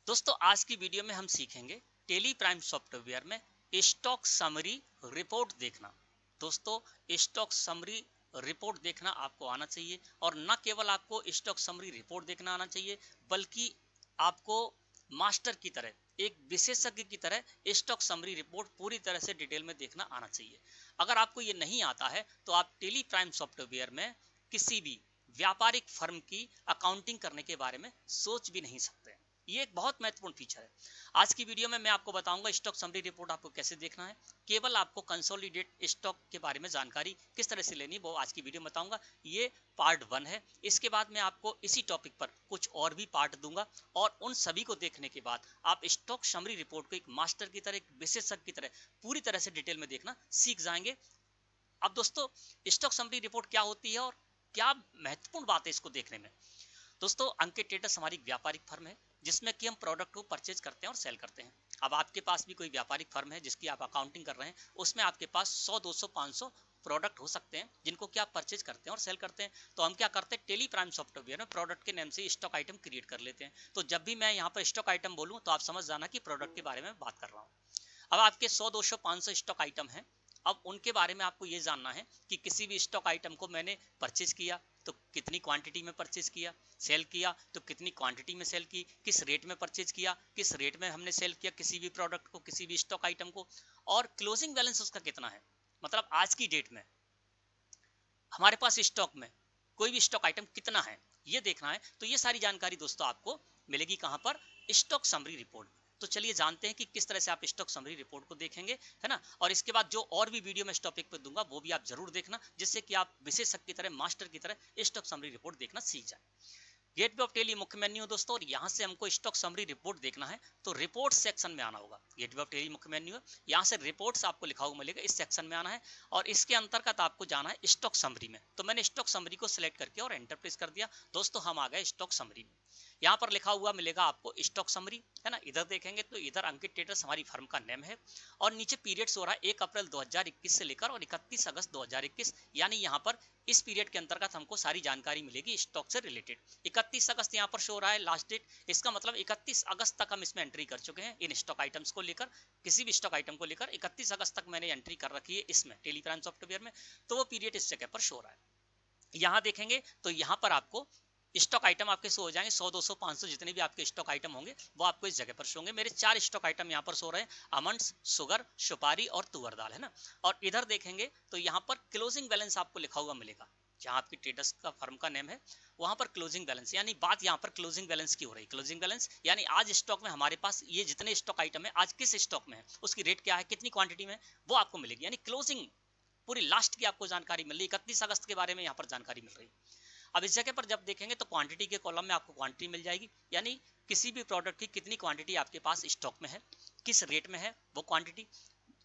दोस्तों आज की वीडियो में हम सीखेंगे टेली प्राइम सॉफ्टवेयर में स्टॉक समरी रिपोर्ट देखना। दोस्तों स्टॉक समरी रिपोर्ट देखना आपको आना चाहिए और न केवल आपको स्टॉक समरी रिपोर्ट देखना आना चाहिए बल्कि आपको मास्टर की तरह एक विशेषज्ञ की तरह स्टॉक समरी रिपोर्ट पूरी तरह से डिटेल में देखना आना चाहिए। अगर आपको ये नहीं आता है तो आप टेली प्राइम सॉफ्टवेयर में किसी भी व्यापारिक फर्म की अकाउंटिंग करने के बारे में सोच भी नहीं सकते। ये एक बहुत महत्वपूर्ण फीचर है। आज की वीडियो में मैं आपको बताऊंगा स्टॉक समरी रिपोर्ट आपको कैसे देखना है। केवल आपको कंसोलिडेट स्टॉक के बारे में जानकारी किस तरह से लेनी वो आज की वीडियो में बताऊंगा। ये पार्ट 1 है। इसके बाद मैं आपको इसी टॉपिक पर कुछ और भी पार्ट दूंगा और उन सभी को देखने के बाद आप स्टॉक समरी रिपोर्ट को एक मास्टर की तरह, एक विशेषज्ञ की तरह पूरी तरह से डिटेल में देखना सीख जाएंगे। अब दोस्तों स्टॉक समरी रिपोर्ट क्या होती है और क्या महत्वपूर्ण बात है इसको देखने में। दोस्तों अंकित ट्रेडर्स हमारी व्यापारिक फर्म है जिसमें कि हम प्रोडक्ट को परचेज करते हैं और सेल करते हैं। अब आपके पास भी कोई व्यापारिक फर्म है जिसकी आप अकाउंटिंग कर रहे हैं, उसमें आपके पास 100 200 500 प्रोडक्ट हो सकते हैं जिनको कि आप परचेज करते हैं और सेल करते हैं। तो हम क्या करते हैं, टेली प्राइम सॉफ्टवेयर में प्रोडक्ट के नेम से स्टॉक आइटम क्रिएट कर लेते हैं। तो जब भी मैं यहाँ पर स्टॉक आइटम बोलूँ तो आप समझ जाना कि प्रोडक्ट के बारे में बात कर रहा हूँ। अब आपके 100 200 500 स्टॉक आइटम हैं। अब उनके बारे में आपको ये जानना है कि किसी भी स्टॉक आइटम को मैंने परचेज किया तो कितनी क्वांटिटी में परचेज किया, सेल किया तो कितनी क्वांटिटी में सेल की, किस रेट में परचेज किया, किस रेट में हमने सेल किया किसी भी प्रोडक्ट को, किसी भी स्टॉक आइटम को, और क्लोजिंग बैलेंस उसका कितना है। मतलब आज की डेट में हमारे पास स्टॉक में कोई भी स्टॉक आइटम कितना है ये देखना है। तो ये सारी जानकारी दोस्तों आपको मिलेगी कहां पर, स्टॉक समरी रिपोर्ट। तो चलिए जानते हैं कि किस तरह से आप स्टॉक समरी रिपोर्ट को देखेंगे, है ना। और इसके बाद जो और भी वीडियो में इस टॉपिक पे दूंगा वो भी आप जरूर देखना, जिससे कि आप विशेषज्ञ की तरह, मास्टर की तरह स्टॉक समरी रिपोर्ट देखना सीख जाए। गेटवे ऑफ टेली मुख्य मेन्यू दोस्तों, और यहाँ से हमको स्टॉक समरी रिपोर्ट देखना है तो रिपोर्ट सेक्शन में आना होगा। गेटवे ऑफ टेली मुख्य मेन्यू है, यहाँ से रिपोर्ट्स आपको लिखा हुआ मिलेगा, इस सेक्शन में आना है और इसके अंतर्गत आपको जाना है स्टॉक समरी में। तो मैंने स्टॉक समरी को सिलेक्ट करके और एंटर प्रेस कर दिया। दोस्तों हम आ गए स्टॉक समरी में। यहाँ पर लिखा हुआ मिलेगा आपको स्टॉक समरी, है ना। इधर देखेंगे तो इधर अंकित ट्रेडर्स हमारी फर्म का नेम है और नीचे पीरियड हो रहा है 1 अप्रैल 2021 से लेकर और 31 अगस्त 2021, यानी यहाँ पर इस पीरियड के अंतर्गत हमको सारी जानकारी मिलेगी स्टॉक से रिलेटेड। 31 अगस्त यहाँ पर शो रहा है लास्ट डेट, इसका मतलब 31 अगस्त तक हम इसमें एंट्री कर चुके हैं इन स्टॉक आइटम्स को लेकर। किसी भी स्टॉक आइटम को लेकर 31 अगस्त तक मैंने एंट्री कर रखी है इसमें टेली प्राइम सॉफ्टवेयर में, तो वो पीरियड इस जगह पर शो रहा है। यहाँ देखेंगे तो यहाँ पर आपको स्टॉक आइटम आपके शो हो जाएंगे, 100 200 500 जितने भी आपके स्टॉक आइटम होंगे वो आपको इस जगह पर शो होंगे। मेरे 4 स्टॉक आइटम यहाँ पर शो रहे हैं, आमंड्स, शुगर, सुपारी और तुअर दाल, है ना। और इधर देखेंगे तो यहाँ पर क्लोजिंग बैलेंस आपको लिखा हुआ मिलेगा। जहां आपकी ट्रेडर्स का फर्म का नेम है वहां पर क्लोजिंग बैलेंस, यानी बात यहाँ पर क्लोजिंग बैलेंस की हो रही है। क्लोजिंग बैलेंस यानी आज स्टॉक में हमारे पास ये जितने स्टॉक आइटम है आज किस स्टॉक में है, उसकी रेट क्या है, कितनी क्वांटिटी में, वो आपको मिलेगी। यानी क्लोजिंग पूरी लास्ट की आपको जानकारी मिल रही है, 31 अगस्त के बारे में यहाँ पर जानकारी मिल रही है। अब इस जगह पर जब देखेंगे तो क्वांटिटी के कॉलम में आपको क्वांटिटी मिल जाएगी, यानी किसी भी प्रोडक्ट की कितनी क्वांटिटी आपके पास स्टॉक में है, किस रेट में है वो क्वांटिटी,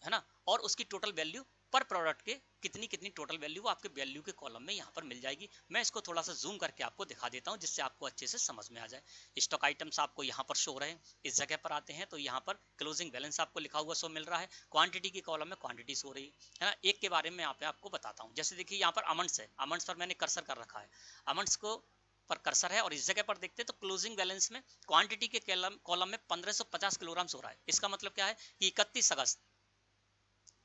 है ना, और उसकी टोटल वैल्यू पर प्रोडक्ट के कितनी कितनी टोटल वैल्यू वो आपके वैल्यू के कॉलम में यहाँ पर मिल जाएगी। मैं इसको थोड़ा सा जूम करके आपको दिखा देता हूँ जिससे आपको अच्छे से समझ में आ जाए। स्टॉक आइटम्स आपको यहाँ पर शो रहे हैं, इस जगह पर आते हैं तो यहाँ पर क्लोजिंग बैलेंस आपको लिखा हुआ शो मिल रहा है, क्वांटिटी की कॉलम में क्वांटिटी शो रही है ना। एक के बारे में यहाँ पे आपको बताता हूँ। जैसे देखिए यहाँ पर अमंड्स है, अमंड्स पर मैंने कर्सर कर रखा है, अमंड्स को पर कर्सर है और इस जगह पर देखते हैं तो क्लोजिंग बैलेंस में क्वांटिटी के कॉलम में 1550 किलोग्राम हो रहा है। इसका मतलब क्या है कि 31 अगस्त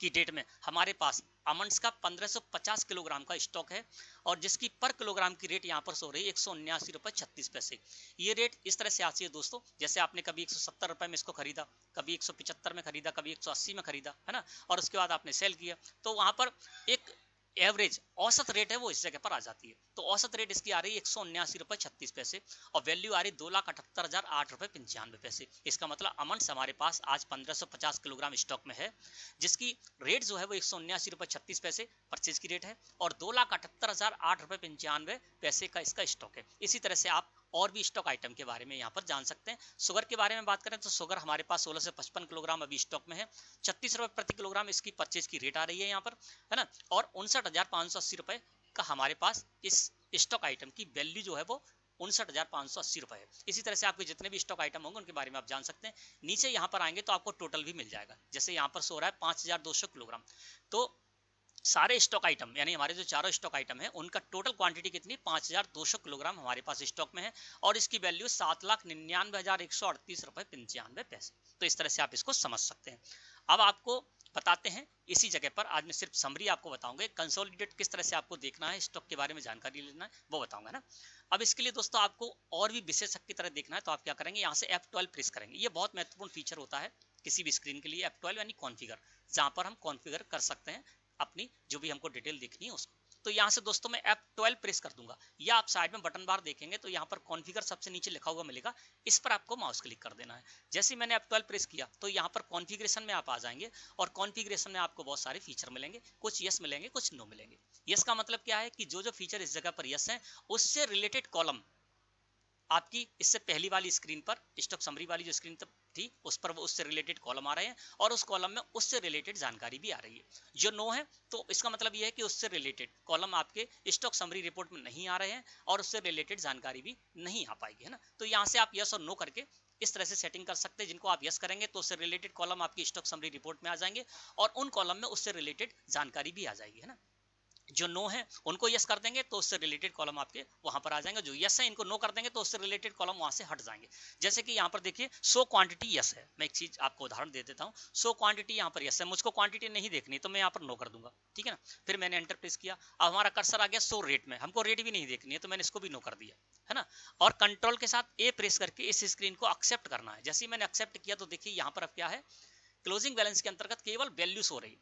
की डेट में हमारे पास आमंड्स का 1550 किलोग्राम का स्टॉक है और जिसकी पर किलोग्राम की रेट यहाँ पर सो रही है 179 रुपए 36 पैसे। ये रेट इस तरह से आती है दोस्तों, जैसे आपने कभी 170 रुपए में इसको खरीदा, कभी 175 में खरीदा, कभी 180 में खरीदा, है ना, और उसके बाद आपने सेल किया तो वहां पर एक एवरेज औसत रेट है वो इस जगह पर आ जाती है। तो औसत रेट इसकी आ रही है 179 रुपए 36 पैसे और वैल्यू आ रही 2,78,008 रुपए 95 पैसे। इसका मतलब अमंड्स हमारे पास आज 1550 किलोग्राम स्टॉक में है जिसकी रेट जो है वो 179 रुपए 36 पैसे परचेज की रेट है और 2,78,008 रुपए 95 पैसे का इसका स्टॉक है। इसी तरह से आप और भी स्टॉक आइटम के बारे में यहाँ पर जान सकते हैं। शुगर के बारे में बात करें तो शुगर हमारे पास 16 से 55 किलोग्राम अभी स्टॉक में है, 36 रुपए प्रति किलोग्राम इसकी परचेज की रेट आ रही है यहाँ पर, है ना, और 59,580 रुपए का हमारे पास इस स्टॉक आइटम की वैल्यू जो है वो 59,580 रुपए है। इसी तरह से आपके जितने भी स्टॉक आइटम होंगे उनके बारे में आप जान सकते हैं। नीचे यहाँ पर आएंगे तो आपको टोटल भी मिल जाएगा, जैसे यहाँ पर सो रहा है 5,200 किलोग्राम। तो सारे स्टॉक आइटम यानी हमारे जो चारों स्टॉक आइटम है उनका टोटल क्वांटिटी कितनी 5200 किलोग्राम हमारे पास स्टॉक में है और इसकी वैल्यू 7,99,138 रुपए 95 पैसे। तो इस तरह से आप इसको समझ सकते हैं। अब आपको बताते हैं इसी जगह पर, आज मैं सिर्फ समरी आपको बताऊंगा, कंसोलिडेट किस तरह से आपको देखना है, स्टॉक के बारे में जानकारी लेना है वो बताऊंगा ना। अब इसके लिए दोस्तों आपको और भी विशेषज्ञ की तरह देखना है तो आप क्या करेंगे, यहाँ से F12 प्रेस करेंगे। ये बहुत महत्वपूर्ण फीचर होता है किसी भी स्क्रीन के लिए, F12 यानी कॉन्फ़िगर, जहां पर हम कॉन्फ़िगर कर सकते हैं अपनी जो भी हमको डिटेल देखनी है उसको। तो यहाँ से दोस्तों मैं F12 प्रेस कर दूंगा, या आप साइड में बटन बार देखेंगे तो यहाँ पर कॉन्फ़िगर सबसे नीचे लिखा हुआ मिलेगा, इस पर आपको माउस क्लिक कर देना है। जैसे ही मैंने F12 प्रेस किया तो यहाँ पर कॉन्फ़िगरेशन में आप आ जाएंगे और कॉन्फ़िगरेशन में आपको बहुत सारे फीचर मिलेंगे, कुछ यस मिलेंगे कुछ नो मिलेंगे। यस का मतलब क्या है कि जो जो फीचर इस जगह पर यस है उससे रिलेटेड कॉलम आपकी इससे पहली वाली स्क्रीन पर, स्टॉक समरी वाली जो स्क्रीन थी उस पर वो उससे रिलेटेड कॉलम आ रहे हैं और उस कॉलम में उससे रिलेटेड जानकारी भी आ रही है। जो नो है तो इसका मतलब ये है कि उससे रिलेटेड कॉलम आपके स्टॉक समरी रिपोर्ट में नहीं आ रहे हैं और उससे रिलेटेड जानकारी भी नहीं आ पाएगी, है ना। तो यहाँ से आप यस और नो करके इस तरह से सेटिंग कर सकते हैं, जिनको आप यस करेंगे तो उससे रिलेटेड कॉलम आपकी स्टॉक समरी रिपोर्ट में आ जाएंगे और उन कॉलम में उससे रिलेटेड जानकारी भी आ जाएगी, है ना। जो नो है उनको यस कर देंगे तो उससे रिलेटेड कॉलम आपके वहां पर आ जाएंगे, जो यस है इनको नो कर देंगे तो उससे रिलेटेड कॉलम वहां से हट जाएंगे। जैसे कि यहाँ पर देखिए सो क्वांटिटी यस है, मैं एक चीज आपको उदाहरण दे देता हूँ। सो क्वांटिटी यहाँ पर यस है, मुझको क्वांटिटी नहीं देखनी तो मैं यहाँ पर नो कर दूंगा, ठीक है ना। फिर मैंने एंटर प्रेस किया, अब हमारा कर्सर आ गया सो रेट में, हमको रेट भी नहीं देखनी है तो मैंने इसको भी नो कर दिया, है ना। और कंट्रोल के साथ ए प्रेस करके इस स्क्रीन को एक्सेप्ट करना है। जैसे ही मैंने एक्सेप्ट किया तो देखिए यहाँ पर अब क्या है, क्लोजिंग बैलेंस के अंतर्गत केवल वैल्यूज हो रही,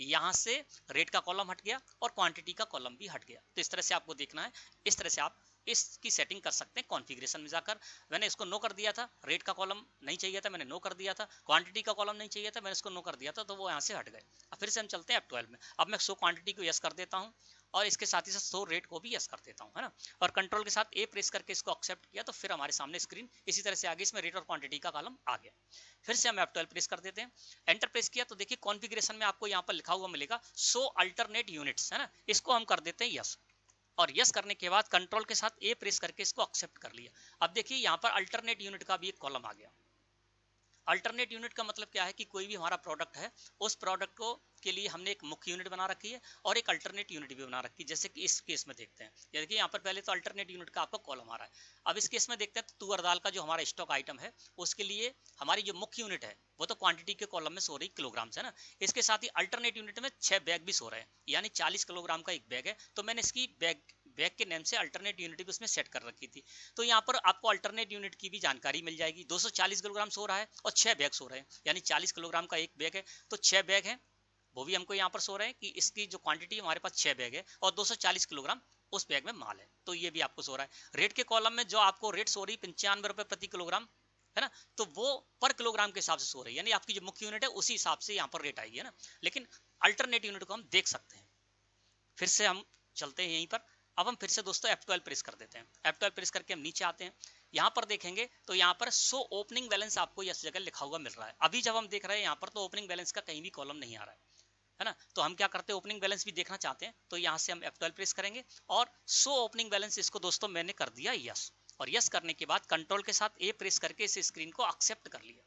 यहां से रेट का कॉलम हट गया और क्वांटिटी का कॉलम भी हट गया। तो इस तरह से आपको देखना है, इस तरह से आप इसकी सेटिंग कर सकते हैं कॉन्फ़िगरेशन में जाकर। मैंने इसको नो कर दिया था, रेट का कॉलम नहीं चाहिए था मैंने नो कर दिया था, क्वांटिटी का कॉलम नहीं चाहिए था मैंने इसको नो कर दिया था, तो वो यहाँ से हट गए। अब फिर से हम चलते हैं F12 में। अब मैं शो क्वांटिटी को यस कर देता हूँ और इसके साथ ही साथ शो रेट को भी यस कर देता हूँ, है ना। और कंट्रोल के साथ ए प्रेस करके इसको एक्सेप्ट किया तो फिर हमारे सामने स्क्रीन इसी तरह से आगे, इसमें रेट और क्वांटिटी का कॉलम आ गया। फिर से हम F12 प्रेस कर देते हैं, एंटर प्रेस किया तो देखिए कॉन्फ़िगरेशन में आपको यहाँ पर लिखा हुआ मिलेगा शो अल्टरनेट यूनिट्स, है ना। इसको हम कर देते हैं यस, और यस करने के बाद कंट्रोल के साथ ए प्रेस करके इसको एक्सेप्ट कर लिया। अब देखिए यहाँ पर अल्टरनेट यूनिट का भी एक कॉलम आ गया। अल्टरनेट यूनिट का मतलब क्या है कि कोई भी हमारा प्रोडक्ट है उस प्रोडक्ट को के लिए हमने एक मुख्य यूनिट बना रखी है और एक अल्टरनेट यूनिट भी बना रखी है। जैसे कि इस केस में देखते हैं, ये देखिए यहाँ पर पहले तो अल्टरनेट यूनिट का आपको कॉलम आ रहा है। अब इस केस में देखते हैं तो तुअर दाल का जो हमारा स्टॉक आइटम है उसके लिए हमारी जो मुख्य यूनिट है वो तो क्वांटिटी के कॉलम में सो रही किलोग्राम है ना। इसके साथ ही अल्टरनेट यूनिट में 6 बैग भी सो रहे हैं, यानी 40 किलोग्राम का एक बैग है। तो मैंने इसकी बैग के नेम से अल्टरनेट यूनिट भी उसमें सेट कर रखी थी। तो यहाँ पर आपको अल्टरनेट यूनिट की भी जानकारी मिल जाएगी। 240 किलोग्राम सो रहा है और 6 बैग सो रहे हैं, यानी 40 किलोग्राम का एक बैग है तो 6 बैग है, वो भी हमको यहाँ पर सो रहे हैं कि इसकी जो क्वांटिटी हमारे पास 6 बैग है और 240 किलोग्राम उस बैग में माल है, तो ये भी आपको सो रहा है। रेट के कॉलम में जो आपको रेट सो रही 95 रुपए प्रति किलोग्राम, है ना, तो वो पर किलोग्राम के हिसाब से सो रही है, यानी आपकी जो मुख्य यूनिट है उसी हिसाब से यहाँ पर रेट आएगी, है ना। लेकिन अल्टरनेट यूनिट को हम देख सकते हैं। फिर से हम चलते हैं यहीं पर। अब हम फिर से दोस्तों F12 प्रेस कर देते हैं। F12 प्रेस करके हम नीचे आते हैं, यहाँ पर देखेंगे तो यहाँ पर शो ओपनिंग बैलेंस आपको इस जगह लिखा हुआ मिल रहा है। अभी जब हम देख रहे हैं यहाँ पर तो ओपनिंग बैलेंस का कहीं भी कॉलम नहीं आ रहा है ना। तो हम क्या करते हैं, ओपनिंग बैलेंस भी देखना चाहते हैं तो यहाँ से हम F12 प्रेस करेंगे और शो ओपनिंग बैलेंस, इसको दोस्तों मैंने कर दिया यस, और यस करने के बाद कंट्रोल के साथ ए प्रेस करके इस स्क्रीन को एक्सेप्ट कर लिया।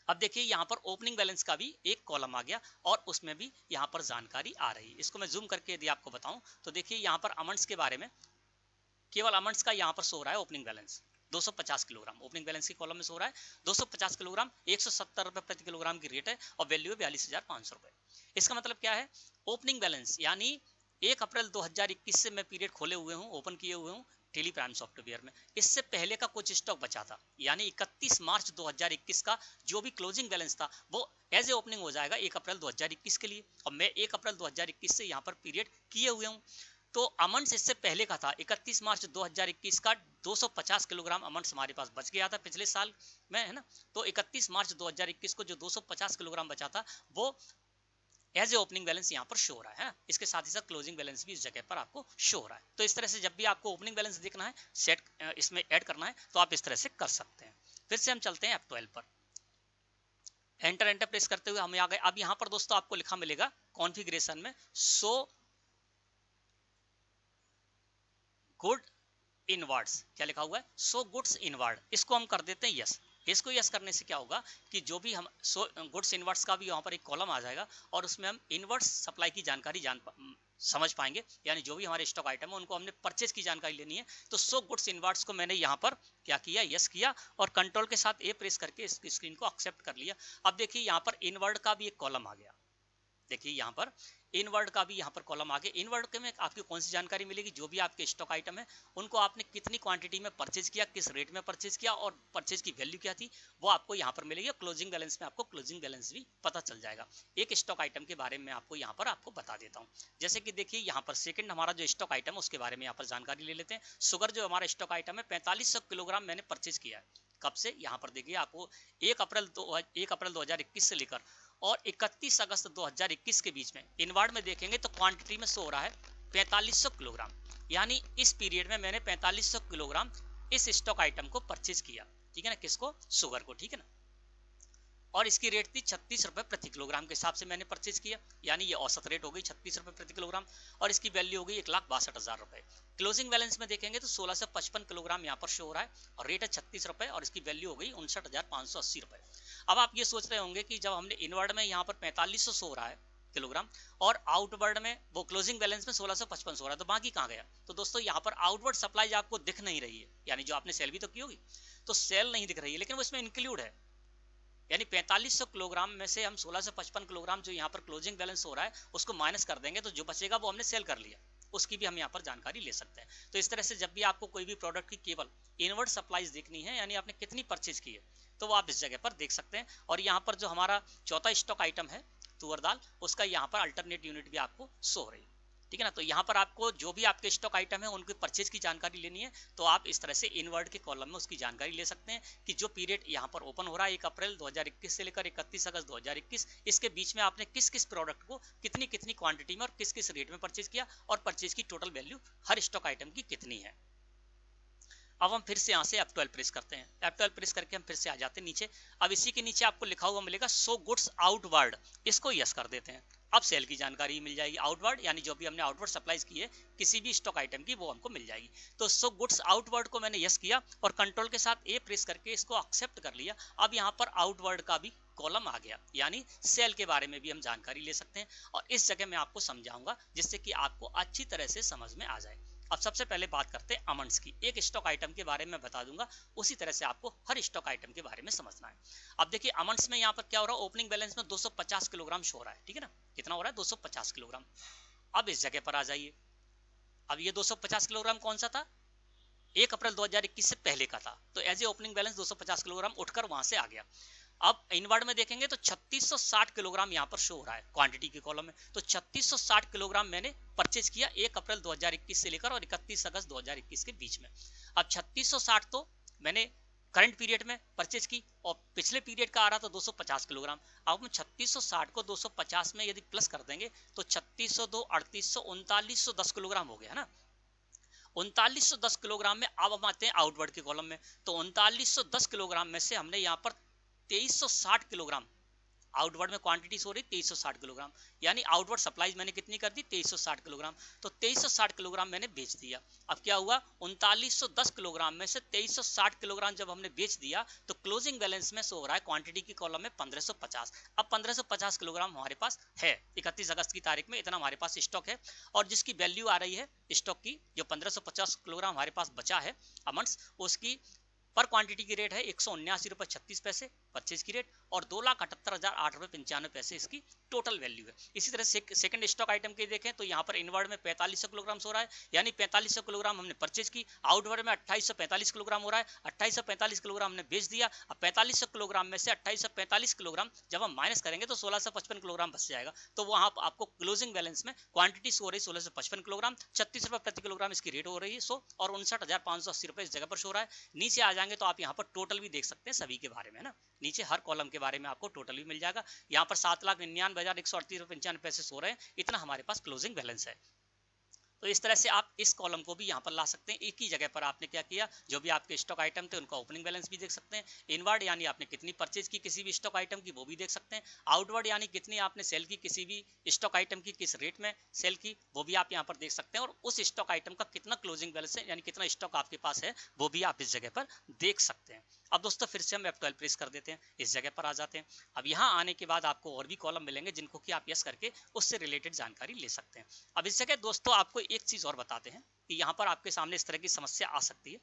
अब देखिए यहाँ पर ओपनिंग बैलेंस का भी एक कॉलम आ गया और उसमें भी यहाँ पर जानकारी आ रही है। इसको मैं जूम करके यदि आपको बताऊं तो देखिए यहाँ पर अमंड्स के बारे में, केवल अमंड्स का यहाँ पर सो रहा है opening balance 250 kilogram, opening balance की कॉलम में सो रहा है 250 किलोग्राम, 170 रुपए प्रति किलोग्राम की रेट है और वैल्यू है 42,500 रुपए। इसका मतलब क्या है, ओपनिंग बैलेंस यानी 1 अप्रैल 2021 से मैं पीरियड खोले हुए हूँ, ओपन किए हुए हूँ टेली प्राइम सॉफ्टवेयर में, इससे पहले का कुछ स्टॉक बचा था, यानी 31 मार्च 2021 का जो भी क्लोजिंग बैलेंस था वो एज ए ओपनिंग हो जाएगा 1 अप्रैल 2021 के लिए, और मैं 1 अप्रैल 2021 से यहाँ पर पीरियड किए हुए हूँ। तो अमंड्स इससे पहले का था 31 मार्च 2021 का 250 किलोग्राम अमंड्स हमारे पास बच गया था पिछले साल में, है ना। तो 31 मार्च 2021 को जो 250 किलोग्राम बचा था वो एज ए ओपनिंग बैलेंस यहाँ पर शो हो रहा है ना। इसके साथ ही साथ क्लोजिंग बैलेंस भी इस जगह पर आपको शो हो रहा है। तो इस तरह से जब भी आपको ओपनिंग बैलेंस देखना है, सेट इसमें ऐड करना है तो आप इस तरह से कर सकते हैं। फिर से हम चलते हैं F12 पर, एंटर प्रेस करते हुए हम आ गए। अब यहाँ पर दोस्तों आपको लिखा मिलेगा कॉन्फ़िगरेशन में शो गुड इनवर्ड्स, क्या लिखा हुआ है, शो गुड्स इनवर्ड, इसको हम कर देते हैं यस। इसको यस करने से क्या होगा कि जो भी हम गुड्स इनवर्ट्स का भी यहाँ पर एक कॉलम आ जाएगा और उसमें हम इनवर्ट्स सप्लाई की जानकारी समझ पाएंगे, यानी जो भी हमारे स्टॉक आइटम है उनको हमने परचेज की जानकारी लेनी है। तो सो गुड्स इनवर्ट्स को मैंने यहाँ पर क्या किया, यस किया और कंट्रोल के साथ ए प्रेस करके इस स्क्रीन को एक्सेप्ट कर लिया। अब देखिए यहाँ पर इनवर्ड का भी एक कॉलम आ गया, देखिए यहाँ पर इनवर्ड का भी यहाँ पर कॉलम आ गया। इनवर्ड में आपकी कौन सी जानकारी मिलेगी, जो भी आपके स्टॉक आइटम है उनको आपने कितनी क्वांटिटी में परचेज किया, किस रेट में परचेज किया और परचेज की वैल्यू क्या थी, वो आपको यहाँ पर मिलेगी। क्लोजिंग बैलेंस में आपको क्लोजिंग बैलेंस भी पता चल जाएगा। एक स्टॉक आइटम के बारे में आपको यहाँ पर आपको बता देता हूँ। जैसे कि देखिए यहाँ पर सेकंड हमारा जो स्टॉक आइटम है उसके बारे में यहाँ पर जानकारी ले लेते हैं। शुगर जो हमारा स्टॉक आइटम है 4500 किलोग्राम मैंने परचेज किया है। कब से, यहाँ पर देखिए आपको 1 अप्रैल 2021 से लेकर और 31 अगस्त 2021 के बीच में इनवर्ड में देखेंगे तो क्वांटिटी में शो हो रहा है 4500 किलोग्राम, यानी इस पीरियड में मैंने 4500 किलोग्राम इस स्टॉक आइटम को परचेज किया, ठीक है ना, किसको, शुगर को, ठीक है ना। और इसकी रेट थी 36 रुपए प्रति किलोग्राम के हिसाब से मैंने परचेज किया, यानी ये औसत रेट हो गई 36 रुपए प्रति किलोग्राम और इसकी वैल्यू हो गई 1,62,000 रुपए। क्लोजिंग बैलेंस में देखेंगे तो 1655 किलोग्राम यहाँ पर शो हो रहा है और रेट है 36 रुपए और इसकी वैल्यू हो गई 59,580 रुपए। अब आप ये सोच रहे होंगे कि जब हमने इनवर्ड में यहाँ पर 4500 शो हो रहा है किलोग्राम और आउटवर्ड में वो क्लोजिंग बैलेंस में 1655 हो रहा है, तो बाकी कहाँ गया। तो दोस्तों यहाँ पर आउटवर्ड सप्लाई आपको दिख नहीं रही है, यानी जो आपने सेल भी तो की होगी, तो सेल नहीं दिख रही है लेकिन वो इसमें इंक्लूड है, यानी 4500 किलोग्राम में से हम 1655 किलोग्राम जो यहाँ पर क्लोजिंग बैलेंस हो रहा है उसको माइनस कर देंगे, तो जो बचेगा वो हमने सेल कर लिया, उसकी भी हम यहाँ पर जानकारी ले सकते हैं। तो इस तरह से जब भी आपको कोई भी प्रोडक्ट की केवल इनवर्ड सप्लाईज देखनी है, यानी आपने कितनी परचेज की है, तो वो आप इस जगह पर देख सकते हैं। और यहाँ पर जो हमारा चौथा स्टॉक आइटम है तुअर दाल, उसका यहाँ पर अल्टरनेट यूनिट भी आपको शो हो रही है, ठीक है ना। तो यहाँ पर आपको जो भी आपके स्टॉक आइटम है उनकी परचेज की जानकारी लेनी है, तो आप इस तरह से इनवर्ड के कॉलम में उसकी जानकारी ले सकते हैं कि जो पीरियड यहाँ पर ओपन हो रहा है 1 अप्रैल 2021 से लेकर 31 अगस्त 2021, इसके बीच में आपने किस किस प्रोडक्ट को कितनी कितनी क्वांटिटी में और किस किस रेट में परचेज किया और परचेज की टोटल वैल्यू हर स्टॉक आइटम की कितनी है। अब हम फिर से यहाँ से F12 प्रेस करते हैं, F12 प्रेस करके हम फिर से आ जाते हैं नीचे। अब इसी के नीचे आपको लिखा हुआ मिलेगा सो गुड्स आउटवर्ड, इसको यस कर देते हैं। अब सेल की जानकारी मिल जाएगी आउटवर्ड, यानी जो भी हमने आउटवर्ड सप्लाईज की है किसी भी स्टॉक आइटम की वो हमको मिल जाएगी। तो सो गुड्स आउटवर्ड को मैंने यस किया और कंट्रोल के साथ ए प्रेस करके इसको एक्सेप्ट कर लिया। अब यहाँ पर आउटवर्ड का भी कॉलम आ गया, यानी सेल के बारे में भी हम जानकारी ले सकते हैं और इस जगह मैं आपको समझाऊंगा जिससे कि आपको अच्छी तरह से समझ में आ जाए। अब सबसे पहले बात करते हैं अमाउंट्स की। एक स्टॉक आइटम के बारे में बता दूंगा, उसी तरह से आपको हर स्टॉक आइटम के बारे में समझना है। अब देखिए अमाउंट्स में यहाँ पर क्या हो रहा है, ओपनिंग बैलेंस में 250 किलोग्राम शो हो रहा है, ठीक है ना, कितना हो रहा है 250 किलोग्राम। अब इस जगह पर आ जाइए, अब ये 250 किलोग्राम कौन सा था, 1 अप्रैल 2021 से पहले का था, तो as a opening balance 250 kilogram उठकर वहां से आ गया। अब इनवर्ड में देखेंगे तो 3660 किलोग्राम यहाँ पर शो हो रहा है क्वांटिटी के कॉलम में, तो 3660 किलोग्राम मैंने परचेज किया 1 अप्रैल 2021 से लेकर और 31 अगस्त 2021 के बीच में। अब 3660 तो मैंने करंट पीरियड में परचेज की और पिछले पीरियड का आ रहा था 250 किलोग्राम। अब हम 3660 को 250 में यदि प्लस कर देंगे तो 3602, 3800, 3910 किलोग्राम हो गया ना। 3910 किलोग्राम में अब हम आते हैं आउटवर्ड के कॉलम में, तो 3910 किलोग्राम में से हमने यहाँ पर 2360 किलोग्राम आउटवर्ड में क्वांटिटी हो रही 2360 किलोग्राम, यानी आउटवर्ड सप्लाईज मैंने कितनी कर दी 2360 किलोग्राम, तो 2360 किलोग्राम मैंने बेच दिया। अब क्या हुआ 3910 किलोग्राम में से 2360 किलोग्राम जब हमने बेच दिया तो क्लोजिंग बैलेंस में शो हो रहा है क्वांटिटी की कॉलम में 1550। अब 1550 किलोग्राम हमारे पास है 31 अगस्त की तारीख में, इतना हमारे पास स्टॉक है और जिसकी वैल्यू आ रही है स्टॉक की, जो 1550 किलोग्राम हमारे पास बचा है अमाउंट्स, उसकी पर क्वांटिटी की रेट है 179 रुपए 36 पैसे परचेज की रेट और 2,78,008 रुपए 95 पैसे इसकी टोटल वैल्यू है। इसी तरह सेकंड स्टॉक आइटम के देखें तो यहाँ पर इनवर्ड में 4500 किलोग्राम हो रहा है, यानी 4500 किलोग्राम हमने परचेज की, आउटवर्ड में 2845 किलोग्राम हो रहा है, 2845 किलोग्राम हमने बेच दिया। अब 4500 किलोग्राम में से 2845 किलोग्राम जब हम माइनस करेंगे तो 1655 किलोग्राम बच जाएगा, तो वहाँ आपको क्लोजिंग बैलेंस में क्वांटिटी हो रही 1655 किलोग्राम, 36 रुपए प्रति किलोग्राम इसकी रेट हो रही है 100 और 59,580 रुपए इस जगह पर शो रहा है। नीचे आ जाएंगे तो आप यहाँ पर टोटल भी देख सकते हैं सभी के बारे में ना, नीचे हर कॉलम के बारे में आपको टोटल भी मिल जाएगा। यहाँ पर 7,99,138 रुपए 95 पैसे सो रहे हैं, इतना हमारे पास क्लोजिंग बैलेंस है। तो इस तरह से आप इस कॉलम को भी यहाँ पर ला सकते हैं। एक ही जगह पर आपने क्या किया, जो भी आपके स्टॉक आइटम थे उनका ओपनिंग बैलेंस भी देख सकते हैं, इनवर्ड यानी आपने कितनी परचेज की किसी भी स्टॉक आइटम की वो भी देख सकते हैं, आउटवर्ड यानी कितनी आपने सेल की किसी भी स्टॉक आइटम की, किस रेट में सेल की वो भी आप यहाँ पर देख सकते हैं, और उस स्टॉक आइटम का कितना क्लोजिंग बैलेंस है यानी कितना स्टॉक आपके पास है वो भी आप इस जगह पर देख सकते हैं। अब दोस्तों फिर से हम F12 प्रेस कर देते हैं, इस जगह पर आ जाते हैं। अब यहाँ आने के बाद आपको और भी कॉलम मिलेंगे जिनको कि आप यस करके उससे रिलेटेड जानकारी ले सकते हैं। अब इस जगह दोस्तों आपको एक चीज और बताते हैं कि यहाँ पर आपके सामने इस तरह की समस्या आ सकती है,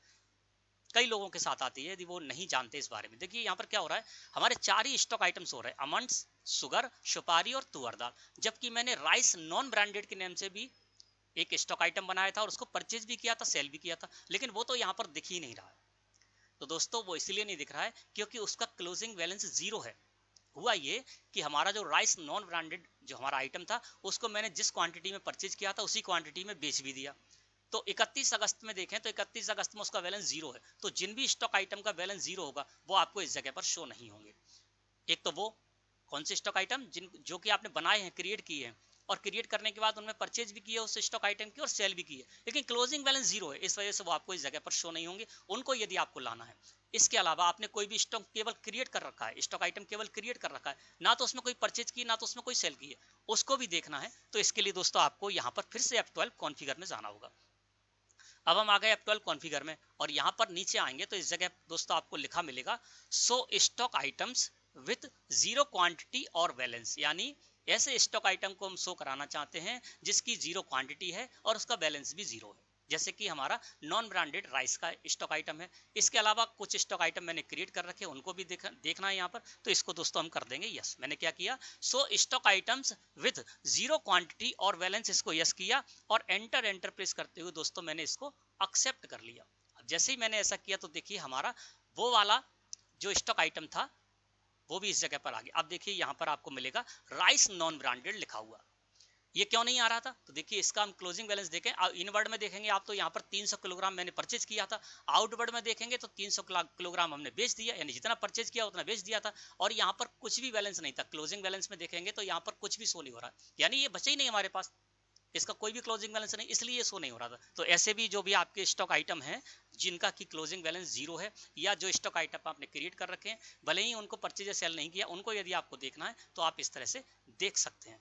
कई लोगों के साथ आती है यदि वो नहीं जानते इस बारे में। देखिए यहाँ पर क्या हो रहा है, हमारे 4 ही स्टॉक आइटम्स हो रहे हैं, अमंड्स, शुगर, सुपारी और तुअर दाल, जबकि मैंने राइस नॉन ब्रांडेड के नेम से भी एक स्टॉक आइटम बनाया था और उसको परचेज भी किया था, सेल भी किया था, लेकिन वो तो यहाँ पर दिख ही नहीं रहा है। तो दोस्तों वो इसलिए नहीं दिख रहा है क्योंकि उसका क्लोजिंग बैलेंस 0 है। हुआ ये कि हमारा जो राइस नॉन ब्रांडेड जो हमारा आइटम था उसको मैंने जिस क्वांटिटी में परचेज किया था उसी क्वांटिटी में बेच भी दिया। तो 31 अगस्त में देखें तो 31 अगस्त में उसका बैलेंस 0 है। तो जिन भी स्टॉक आइटम का बैलेंस 0 होगा वो आपको इस जगह पर शो नहीं होंगे। एक तो वो कौन से स्टॉक आइटम जिन जो कि आपने बनाए हैं, क्रिएट किए हैं, और क्रिएट करने के बाद उनमें परचेज भी किया उस स्टॉक आइटम की और सेल भी की है, लेकिन क्लोजिंग बैलेंस 0 है, इस वजह से वो आपको इस जगह पर शो नहीं होंगे। उनको यदि आपको लाना है, इसके अलावा आपने कोई भी स्टॉक केवल क्रिएट कर रखा है, स्टॉक आइटम केवल क्रिएट कर रखा है, ना तो उसमें कोई परचेज की ना तो उसमें कोई सेल की है, उसको भी देखना है, तो इसके लिए दोस्तों आपको यहाँ पर फिर से F12 कॉन्फ़िगर में जाना होगा। अब हम आ गए F12 कॉन्फ़िगर में और यहाँ पर नीचे आएंगे तो इस जगह दोस्तों आपको लिखा मिलेगा show stock items with 0 quantity और बैलेंस, यानी ऐसे स्टॉक आइटम को हम शो कराना चाहते हैं जिसकी 0 क्वांटिटी है और उसका बैलेंस भी 0 है, जैसे कि हमारा नॉन ब्रांडेड राइस का स्टॉक आइटम है। इसके अलावा कुछ स्टॉक आइटम मैंने क्रिएट कर रखे हैं, उनको भी देखना है यहाँ पर, तो इसको दोस्तों हम कर देंगे यस। मैंने क्या किया, सो स्टॉक आइटम्स विद 0 क्वांटिटी और बैलेंस, इसको यस किया और एंटर प्रेस करते हुए दोस्तों मैंने इसको एक्सेप्ट कर लिया। अब जैसे ही मैंने ऐसा किया तो देखिए हमारा वो वाला जो स्टॉक आइटम था वो भी इस जगह पर आ गया। अब देखिए यहाँ पर आपको मिलेगा राइस नॉन ब्रांडेड लिखा हुआ, ये क्यों नहीं आ रहा था, तो देखिए इसका हम क्लोजिंग बैलेंस देखें, इनवर्ड में देखेंगे आप तो यहाँ पर 300 किलोग्राम मैंने परचेज किया था, आउटवर्ड में देखेंगे तो 300 किलोग्राम हमने बेच दिया, यानी जितना परचेज किया उतना बेच दिया था, और यहाँ पर कुछ भी बैलेंस नहीं था। क्लोजिंग बैलेंस में देखेंगे तो यहाँ पर कुछ भी शो नहीं हो रहा, यानी ये बचे ही नहीं हमारे पास, इसका कोई भी क्लोजिंग बैलेंस नहीं, इसलिए ये शो नहीं हो रहा था। तो ऐसे भी जो भी आपके स्टॉक आइटम हैं जिनका की क्लोजिंग बैलेंस 0 है, या जो स्टॉक आइटम आपने क्रिएट कर रखे हैं भले ही उनको परचेज सेल नहीं किया, उनको यदि आपको देखना है तो आप इस तरह से देख सकते हैं।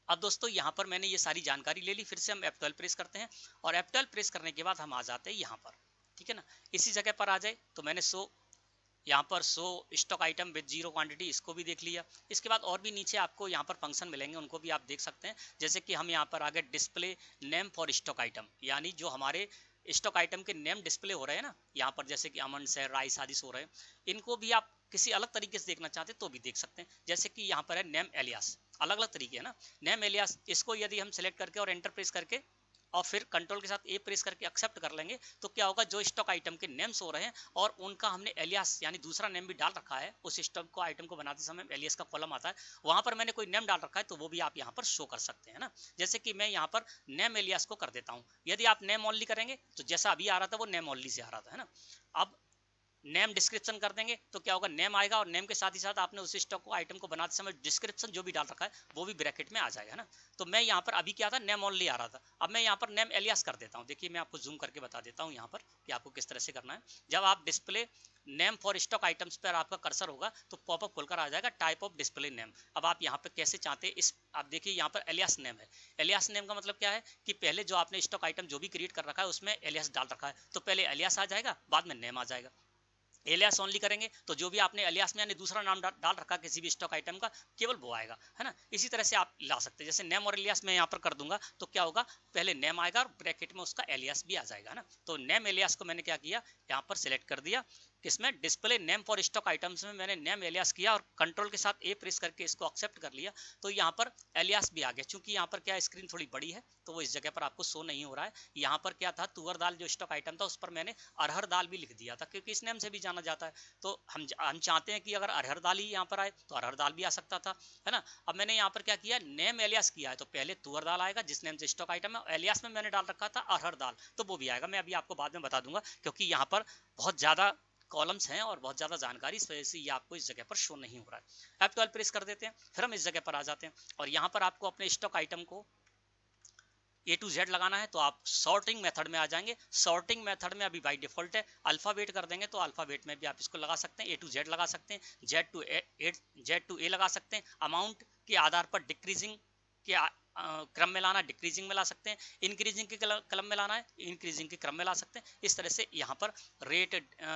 अब दोस्तों यहाँ पर मैंने ये सारी जानकारी ले ली, फिर से हम F12 प्रेस करते हैं और F12 प्रेस करने के बाद हम आ जाते हैं यहाँ पर, ठीक है ना। इसी जगह पर आ जाए तो मैंने यहाँ पर show stock item with 0 quantity, इसको भी देख लिया। इसके बाद और भी नीचे आपको यहाँ पर फंक्शन मिलेंगे, उनको भी आप देख सकते हैं, जैसे कि हम यहाँ पर आ गए display name for stock item, यानी जो हमारे स्टॉक आइटम के नेम डिस्प्ले हो रहे हैं ना यहाँ पर, जैसे कि अमंड्स है, राइस आदि हो रहे हैं, इनको भी आप किसी अलग तरीके से देखना चाहते तो भी देख सकते हैं। जैसे कि यहाँ पर है नेम एलियास, अलग अलग तरीके है ना, नेम एलियास, इसको यदि हम सिलेक्ट करके और एंटर प्रेस करके और फिर कंट्रोल के साथ ए प्रेस करके एक्सेप्ट कर लेंगे तो क्या होगा, जो स्टॉक आइटम के नेम्स हो रहे हैं और उनका हमने एलियास यानी दूसरा नेम भी डाल रखा है, उस स्टॉक को आइटम को बनाते समय एलियास का कॉलम आता है, वहां पर मैंने कोई नेम डाल रखा है तो वो भी आप यहाँ पर शो कर सकते हैं ना। जैसे कि मैं यहाँ पर नेम एलियास को कर देता हूँ, यदि आप नेम ओनली करेंगे तो जैसा अभी आ रहा था वो नेम ओनली से आ रहा था, है ना। अब नेम डिस्क्रिप्शन कर देंगे तो क्या होगा, नेम आएगा और नेम के साथ ही साथ आपने उस स्टॉक को आइटम को बनाते समय डिस्क्रिप्शन जो भी डाल रखा है वो भी ब्रैकेट में आ जाएगा, है ना। तो मैं यहाँ पर अभी क्या था, नेम ओनली आ रहा था, अब मैं यहाँ पर नेम एलियास कर देता हूँ। देखिए मैं आपको जूम करके बता देता हूँ यहाँ पर कि आपको किस तरह से करना है। जब आप display name for stock items पर आपका कर्सर होगा तो पॉपअप खुलकर आ जाएगा टाइप ऑफ डिस्प्ले नेम। अब आप यहाँ पे कैसे चाहते हैं इस, आप देखिए यहाँ पर एलियास नेम है। एलियास नेम का मतलब क्या है कि पहले जो आपने स्टॉक आइटम जो भी क्रिएट कर रखा है उसमें एलियास डाल रखा है, तो पहले एलियास आ जाएगा बाद में नेम आ जाएगा। एलियास ओनली करेंगे तो जो भी आपने एलियास में यानी दूसरा नाम डाल रखा किसी भी स्टॉक आइटम का केवल वो आएगा, है ना। इसी तरह से आप ला सकते हैं, जैसे नेम और एलियास मैं यहाँ पर कर दूंगा तो क्या होगा, पहले नेम आएगा और ब्रैकेट में उसका एलियास भी आ जाएगा, है ना। तो नेम एलियास को मैंने क्या किया, यहाँ पर सिलेक्ट कर दिया, किसमें, display name for stock items में मैंने नेम एलियास किया और कंट्रोल के साथ ए प्रेस करके इसको एक्सेप्ट कर लिया, तो यहाँ पर एलियास भी आ गया। चूंकि यहाँ पर क्या स्क्रीन थोड़ी बड़ी है तो वो इस जगह पर आपको शो नहीं हो रहा है। यहाँ पर क्या था, तुअर दाल जो स्टॉक आइटम था उस पर मैंने अरहर दाल भी लिख दिया था क्योंकि इस नेम से भी जाना जाता है। तो हम चाहते हैं कि अगर अरहर दाल ही यहाँ पर आए तो अरहर दाल भी आ सकता था, है ना। अब मैंने यहाँ पर क्या किया, नेम एलियास किया है तो पहले तुअर दाल आएगा जिस नेम से स्टॉक आइटम है, एलियास में मैंने डाल रखा था अरहर दाल तो वो भी आएगा। मैं अभी आपको बाद में बता दूंगा क्योंकि यहाँ पर बहुत ज्यादा कॉलम्स हैं और बहुत ज्यादा जानकारी, इस वजह से ये आपको इस जगह पर शो नहीं हो रहा है। F12 प्रेस कर देते हैं, फिर हम इस जगह पर आ जाते हैं और यहाँ पर आपको अपने स्टॉक आइटम को A to Z लगाना है तो आप सॉर्टिंग मेथड में आ जाएंगे। सॉर्टिंग मेथड में अभी बाई डिफॉल्ट है अल्फाबेट कर देंगे, तो अल्फाबेट में भी आप इसको लगा सकते हैं, A to Z लगा सकते हैं, Z to A लगा सकते हैं। अमाउंट के आधार पर डिक्रीजिंग के क्रम में लाना, डिक्रीजिंग में ला सकते हैं, इंक्रीजिंग के क्रम में लाना है, इंक्रीजिंग के क्रम में ला सकते हैं। इस तरह से यहाँ पर रेट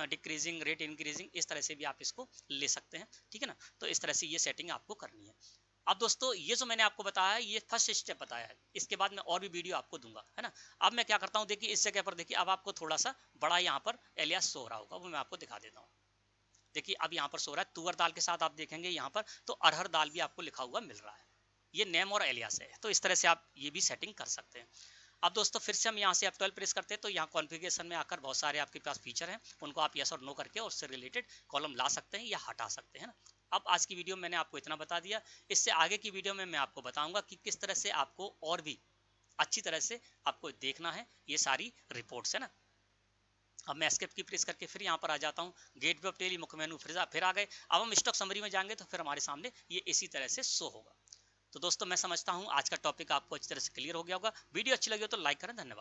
डिक्रीजिंग, रेट इंक्रीजिंग, इस तरह से भी आप इसको ले सकते हैं, ठीक है ना। तो इस तरह से ये सेटिंग आपको करनी है। अब दोस्तों ये जो मैंने आपको बताया है ये फर्स्ट स्टेप बताया है, इसके बाद मैं और भी वीडियो आपको दूंगा, है ना। अब मैं क्या करता हूँ, देखिए इस जगह पर देखिए अब आपको थोड़ा सा बड़ा यहाँ पर एलियास सो रहा होगा, वो मैं आपको दिखा देता हूँ। देखिए अब यहाँ पर सो रहा है, तुअर दाल के साथ आप देखेंगे यहाँ पर तो अरहर दाल भी आपको लिखा हुआ मिल रहा है, ये नेम और एलियास है। तो इस तरह से आप ये भी सेटिंग कर सकते हैं। अब दोस्तों फिर से हम यहाँ से F12 प्रेस करते हैं तो यहाँ कॉन्फ़िगरेशन में आकर बहुत सारे आपके पास फीचर हैं, उनको आप यस और नो करके उससे रिलेटेड कॉलम ला सकते हैं या हटा सकते हैं ना। अब आज की वीडियो में मैंने आपको इतना बता दिया, इससे आगे की वीडियो में मैं आपको बताऊंगा कि किस तरह से आपको और भी अच्छी तरह से आपको देखना है ये सारी रिपोर्ट्स, है ना। अब मैं एस्केप की प्रेस करके फिर यहाँ पर आ जाता हूँ, गेटवे ऑफ टेली मुख्य मेनू फिर आ गए। अब हम स्टॉक समरी में जाएंगे तो फिर हमारे सामने ये इसी तरह से शो होगा। तो दोस्तों मैं समझता हूँ आज का टॉपिक आपको अच्छी तरह से क्लियर हो गया होगा। वीडियो अच्छी लगी हो तो लाइक करें। धन्यवाद।